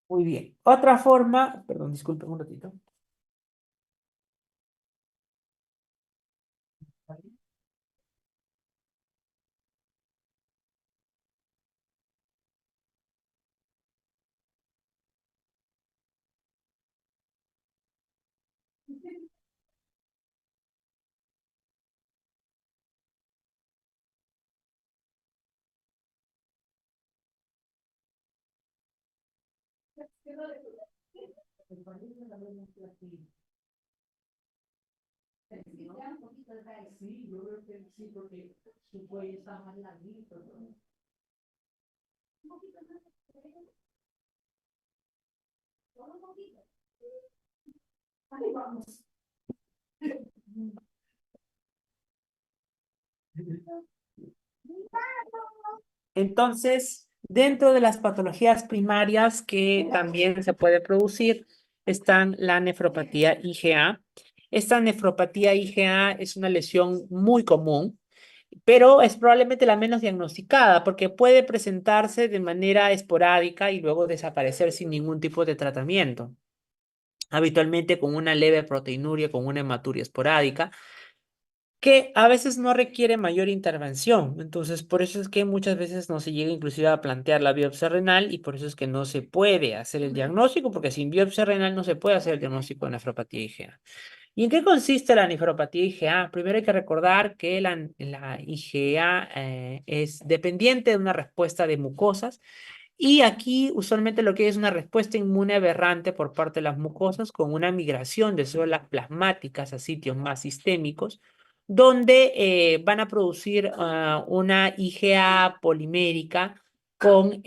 S1: Muy bien. Otra forma, perdón, disculpen un ratito. Sí, yo creo que sí, porque su cuello está más larguito, ¿no? Ahí vamos. Entonces, dentro de las patologías primarias que también se puede producir, están la nefropatía IgA. Esta nefropatía IgA es una lesión muy común, pero es probablemente la menos diagnosticada porque puede presentarse de manera esporádica y luego desaparecer sin ningún tipo de tratamiento. Habitualmente con una leve proteinuria, con una hematuria esporádica que a veces no requiere mayor intervención. Entonces, por eso es que muchas veces no se llega inclusive a plantear la biopsia renal y por eso es que no se puede hacer el diagnóstico, porque sin biopsia renal no se puede hacer el diagnóstico de nefropatía IgA. ¿Y en qué consiste la nefropatía IgA? Primero hay que recordar que la IgA es dependiente de una respuesta de mucosas y aquí usualmente lo que hay es una respuesta inmune aberrante por parte de las mucosas con una migración de células plasmáticas a sitios más sistémicos, donde van a producir una IgA polimérica con,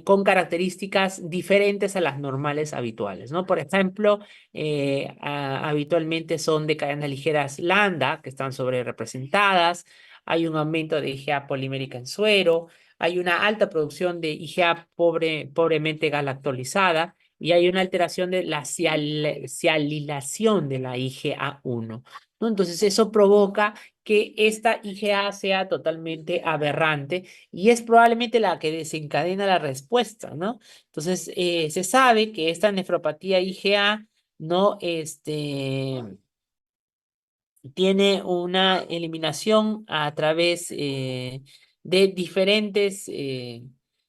S1: con características diferentes a las normales habituales, ¿no? Por ejemplo, habitualmente son de cadenas ligeras lambda, que están sobre representadas, hay un aumento de IgA polimérica en suero, hay una alta producción de IgA pobremente galactolizada y hay una alteración de la sialilación de la IgA1, ¿no? Entonces eso provoca que esta IgA sea totalmente aberrante y es probablemente la que desencadena la respuesta, ¿no? Entonces se sabe que esta nefropatía IgA no, tiene una eliminación a través de diferentes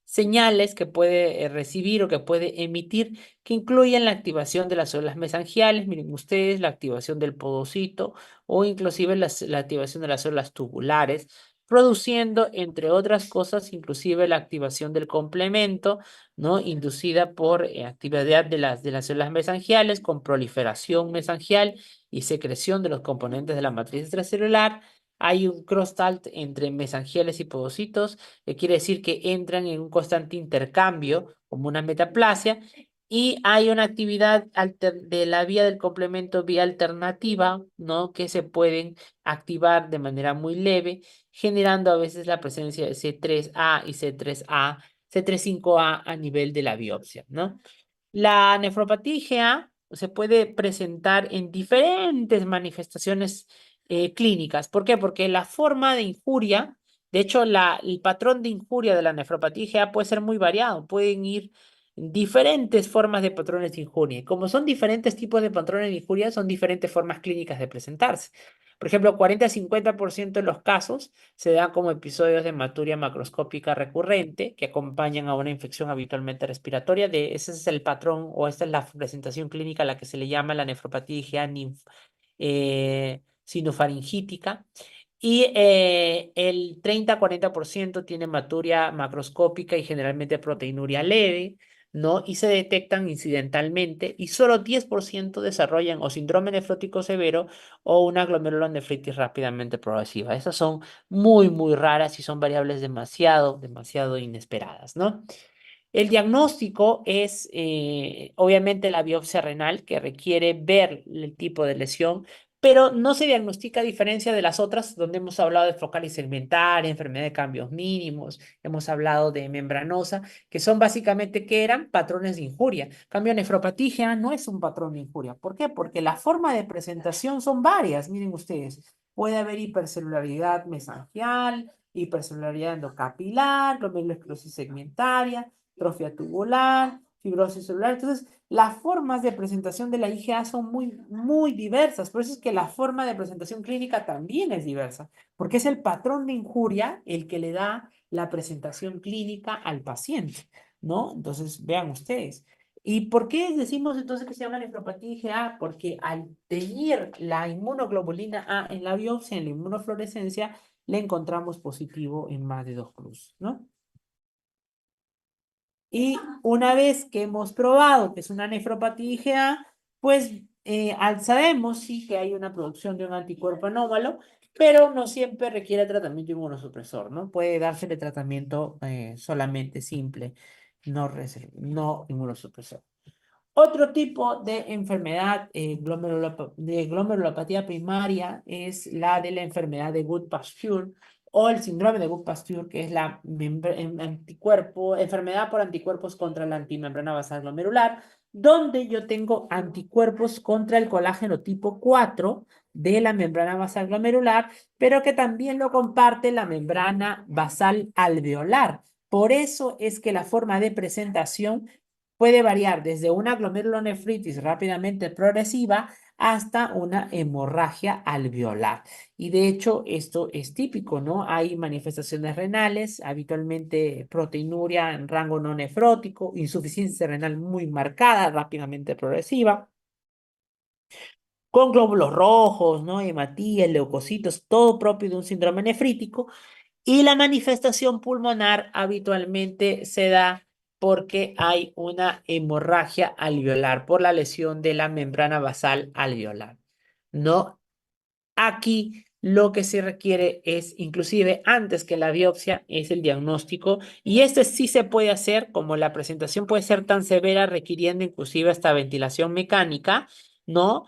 S1: señales que puede recibir o que puede emitir, que incluyen la activación de las células mesangiales, miren ustedes, la activación del podocito o inclusive la activación de las células tubulares, produciendo, entre otras cosas, inclusive la activación del complemento, ¿no? Inducida por actividad de las células mesangiales con proliferación mesangial y secreción de los componentes de la matriz extracelular. Hay un crosstalk entre mesangieles y podocitos, que quiere decir que entran en un constante intercambio, como una metaplasia, y hay una actividad de la vía del complemento vía alternativa, ¿no? Que se pueden activar de manera muy leve, generando a veces la presencia de C3A y C3A, C35A a nivel de la biopsia, ¿no? La nefropatía IgA se puede presentar en diferentes manifestaciones clínicas. ¿Por qué? Porque la forma de injuria, de hecho, el patrón de injuria de la nefropatía IgA puede ser muy variado. Pueden ir diferentes formas de patrones de injuria. Y como son diferentes tipos de patrones de injuria, son diferentes formas clínicas de presentarse. Por ejemplo, 40-50% de los casos se dan como episodios de hematuria macroscópica recurrente que acompañan a una infección habitualmente respiratoria. Ese es el patrón o esta es la presentación clínica a la que se le llama la nefropatía IgA sinofaringítica. Y el 30-40% tiene hematuria macroscópica y generalmente proteinuria leve, ¿no? Y se detectan incidentalmente y solo 10% desarrollan o síndrome nefrótico severo o una glomerulonefritis rápidamente progresiva. Esas son muy, muy raras y son variables demasiado, demasiado inesperadas, ¿no? El diagnóstico es obviamente la biopsia renal que requiere ver el tipo de lesión, pero no se diagnostica a diferencia de las otras donde hemos hablado de focal y segmentaria, enfermedad de cambios mínimos, hemos hablado de membranosa, que son básicamente que eran patrones de injuria. Cambio nefropatía no es un patrón de injuria. ¿Por qué? Porque la forma de presentación son varias, miren ustedes. Puede haber hipercelularidad mesangial, hipercelularidad endocapilar, glomerulosclerosis segmentaria, atrofia tubular, fibrosis celular. Entonces, las formas de presentación de la IgA son muy, muy diversas. Por eso es que la forma de presentación clínica también es diversa, porque es el patrón de injuria el que le da la presentación clínica al paciente, ¿no? Entonces, vean ustedes. ¿Y por qué decimos entonces que se llama nefropatía IgA? Porque al teñir la inmunoglobulina A en la biopsia, en la inmunofluorescencia, le encontramos positivo en más de 2 cruces, ¿no? Y una vez que hemos probado que es una nefropatía IgA, pues sabemos sí que hay una producción de un anticuerpo anómalo, pero no siempre requiere tratamiento inmunosupresor, ¿no? Puede dársele tratamiento solamente simple, no inmunosupresor. Otro tipo de enfermedad de glomerulopatía primaria es la de la enfermedad de Goodpasture o el síndrome de Goodpasture, que es la enfermedad por anticuerpos contra la antimembrana basal glomerular, donde yo tengo anticuerpos contra el colágeno tipo 4 de la membrana basal glomerular, pero que también lo comparte la membrana basal alveolar. Por eso es que la forma de presentación puede variar desde una glomerulonefritis rápidamente progresiva hasta una hemorragia alveolar. Y de hecho, esto es típico, ¿no? Hay manifestaciones renales, habitualmente proteinuria en rango no nefrótico, insuficiencia renal muy marcada, rápidamente progresiva, con glóbulos rojos, ¿no? Hematías, leucocitos, todo propio de un síndrome nefrítico. Y la manifestación pulmonar habitualmente se da porque hay una hemorragia alveolar por la lesión de la membrana basal alveolar. No, aquí lo que se requiere es, inclusive antes que la biopsia, es el diagnóstico y este sí se puede hacer, como la presentación puede ser tan severa, requiriendo inclusive hasta ventilación mecánica, ¿no?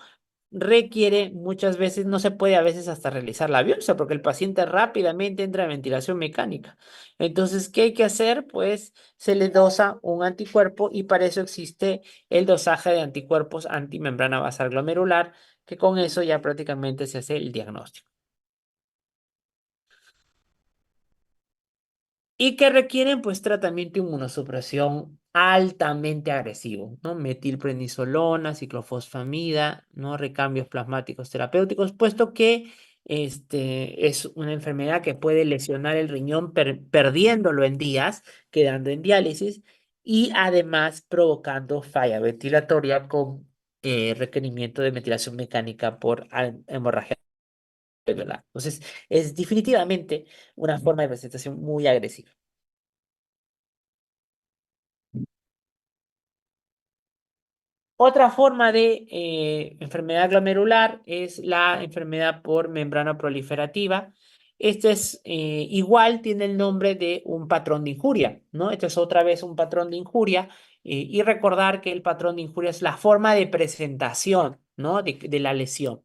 S1: Requiere muchas veces, no se puede a veces hasta realizar la biopsia porque el paciente rápidamente entra en ventilación mecánica. Entonces, ¿qué hay que hacer? Pues se le dosa un anticuerpo y para eso existe el dosaje de anticuerpos antimembrana basal glomerular, que con eso ya prácticamente se hace el diagnóstico. Y que requieren pues tratamiento de inmunosupresión altamente agresivo, ¿no? Metilprednisolona, ciclofosfamida, ¿no? Recambios plasmáticos terapéuticos, puesto que es una enfermedad que puede lesionar el riñón perdiéndolo en días, quedando en diálisis y además provocando falla ventilatoria con requerimiento de ventilación mecánica por hemorragia alveolar. Entonces, es definitivamente una forma de presentación muy agresiva. Otra forma de enfermedad glomerular es la enfermedad por membrana proliferativa. Este es igual, tiene el nombre de un patrón de injuria, ¿no? Este es otra vez un patrón de injuria y recordar que el patrón de injuria es la forma de presentación, ¿no? De la lesión.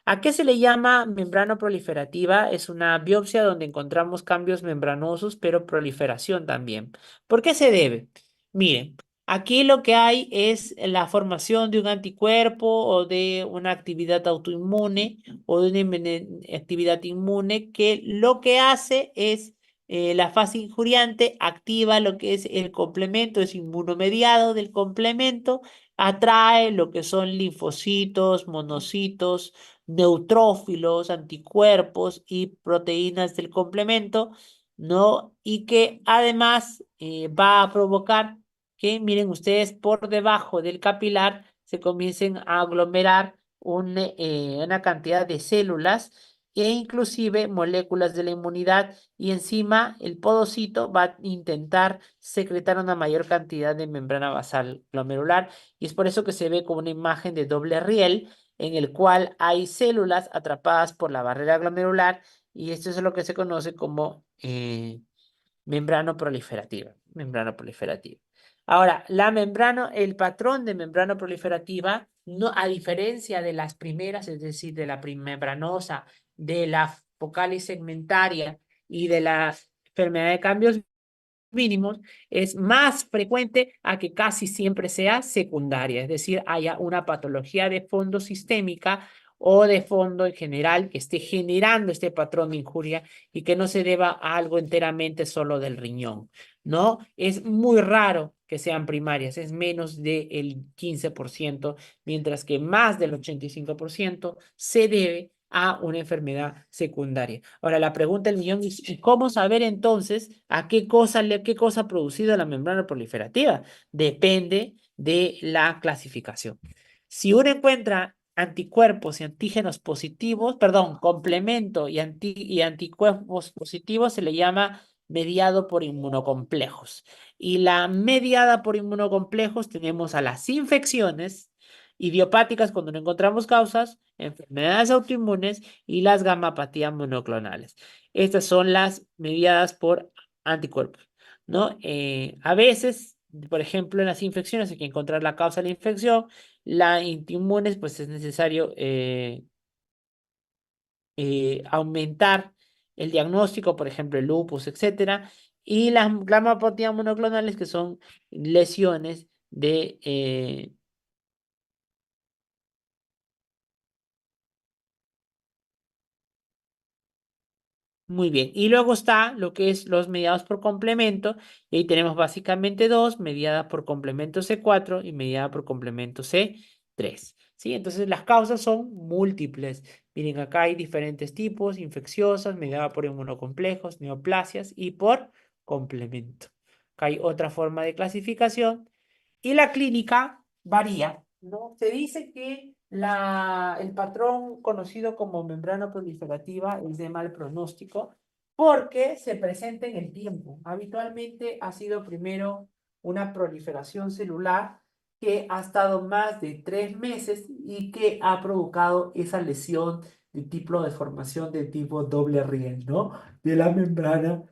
S1: ¿A qué se le llama membrana proliferativa? Es una biopsia donde encontramos cambios membranosos, pero proliferación también. ¿Por qué se debe? Miren, aquí lo que hay es la formación de un anticuerpo o de una actividad autoinmune o de una actividad inmune que lo que hace es la fase injuriante activa lo que es el complemento, es inmunomediado del complemento atrae lo que son linfocitos, monocitos, neutrófilos, anticuerpos y proteínas del complemento, ¿no? Y que además va a provocar que, miren ustedes, por debajo del capilar se comiencen a aglomerar una cantidad de células e inclusive moléculas de la inmunidad y encima el podocito va a intentar secretar una mayor cantidad de membrana basal glomerular y es por eso que se ve como una imagen de doble riel en el cual hay células atrapadas por la barrera glomerular y esto es lo que se conoce como membrana proliferativa. Membrana proliferativa. Ahora, el patrón de membrana proliferativa, no, a diferencia de las primeras, es decir, de la membranosa, de la focal segmentaria y de la enfermedad de cambios mínimos, es más frecuente a que casi siempre sea secundaria, es decir, haya una patología de fondo sistémica o de fondo en general que esté generando este patrón de injuria y que no se deba a algo enteramente solo del riñón, ¿no? Es muy raro que sean primarias, es menos del 15%, mientras que más del 85% se debe a una enfermedad secundaria. Ahora, la pregunta del millón es, ¿y cómo saber entonces a qué cosa ha producido la membrana proliferativa? Depende de la clasificación. Si uno encuentra anticuerpos y antígenos positivos, perdón, complemento y anticuerpos positivos, se le llama mediado por inmunocomplejos. Y la mediada por inmunocomplejos tenemos a las infecciones idiopáticas cuando no encontramos causas, enfermedades autoinmunes y las gamapatías monoclonales. Estas son las mediadas por anticuerpos, ¿no? A veces, por ejemplo, en las infecciones hay que encontrar la causa de la infección, la inmunes, pues es necesario aumentar el diagnóstico, por ejemplo, el lupus, etcétera, y las gamapatías monoclonales que son lesiones de muy bien. Y luego está lo que es los mediados por complemento. Y ahí tenemos básicamente dos, mediada por complemento C4 y mediada por complemento C3. ¿Sí? Entonces las causas son múltiples. Miren, acá hay diferentes tipos, infecciosas, mediada por inmunocomplejos, neoplasias y por complemento. Acá hay otra forma de clasificación. Y la clínica varía, ¿no? Se dice que el patrón conocido como membrana proliferativa es de mal pronóstico porque se presenta en el tiempo. Habitualmente ha sido primero una proliferación celular que ha estado más de 3 meses y que ha provocado esa lesión de tipo de formación de tipo doble riel, ¿no? De la membrana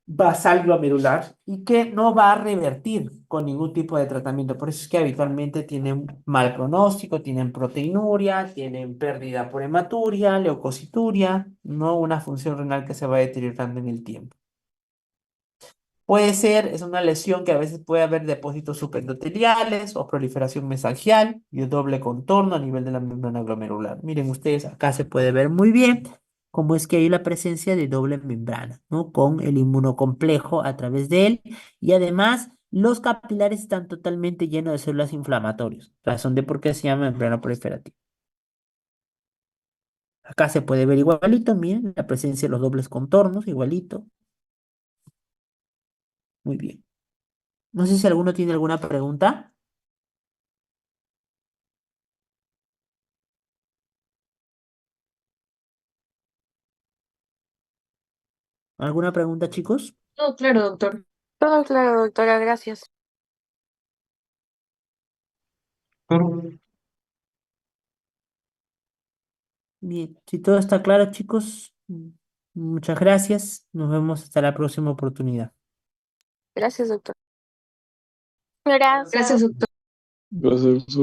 S1: basal glomerular y que no va a revertir con ningún tipo de tratamiento. Por eso es que habitualmente tienen mal pronóstico, tienen proteinuria, tienen pérdida por hematuria, leucocituria, no una función renal que se va deteriorando en el tiempo. Puede ser, es una lesión que a veces puede haber depósitos subendoteliales o proliferación mesangial y un doble contorno a nivel de la membrana glomerular. Miren ustedes, acá se puede ver muy bien cómo es que hay la presencia de doble membrana, ¿no? Con el inmunocomplejo a través de él y además los capilares están totalmente llenos de células inflamatorias, razón de por qué se llama membrana proliferativa. Acá se puede ver igualito, miren, la presencia de los dobles contornos, igualito, muy bien. No sé si alguno tiene alguna pregunta. ¿Alguna pregunta, chicos?
S2: Todo claro, doctor. Todo claro, doctora, gracias.
S1: Bien, si todo está claro, chicos, muchas gracias. Nos vemos hasta la próxima oportunidad.
S2: Gracias, doctor. Gracias, doctor.
S3: Gracias.